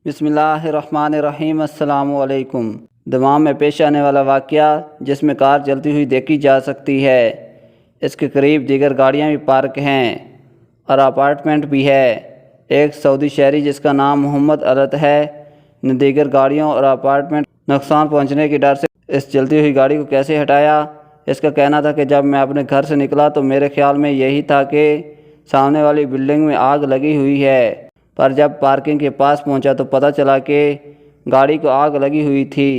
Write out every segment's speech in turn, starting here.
बिस्मिल्लाहिर्रहमानिर्रहीम। अस्सलामुअलैकुम। दमाम में पेश आने वाला वाक़या जिसमें कार चलती हुई देखी जा सकती है। इसके करीब दीगर गाड़ियां भी पार्क हैं और अपार्टमेंट भी है। एक सऊदी शहरी जिसका नाम मोहम्मद अरत है ने दीगर गाड़ियों और अपार्टमेंट नुकसान पहुंचने के डर से इस चलती हुई गाड़ी को कैसे हटाया। इसका कहना था कि जब मैं अपने घर से निकला तो मेरे ख्याल में यही था कि सामने वाली बिल्डिंग में आग लगी हुई है, पर जब पार्किंग के पास पहुंचा तो पता चला कि गाड़ी को आग लगी हुई थी।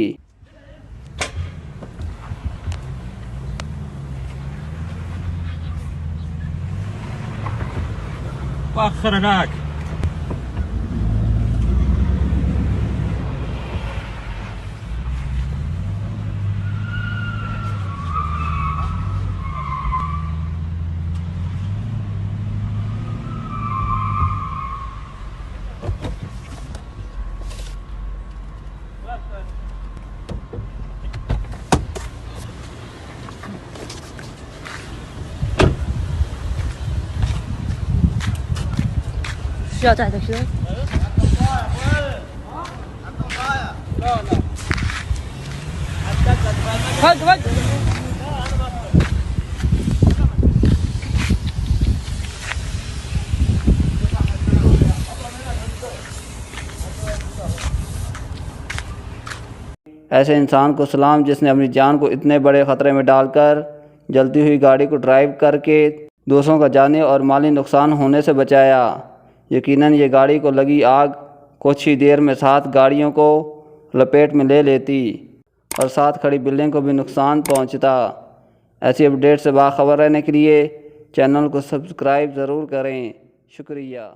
需要载的是。快快！ ऐसे इंसान को सलाम जिसने अपनी जान को इतने बड़े ख़तरे में डालकर जलती हुई गाड़ी को ड्राइव करके दूसरों का जानी और माली नुकसान होने से बचाया। यकीनन ये गाड़ी को लगी आग कुछ ही देर में 7 गाड़ियों को लपेट में ले लेती और साथ खड़ी बिल्डिंग को भी नुकसान पहुंचता। ऐसी अपडेट से बाखबर रहने के लिए चैनल को सब्सक्राइब ज़रूर करें। शुक्रिया।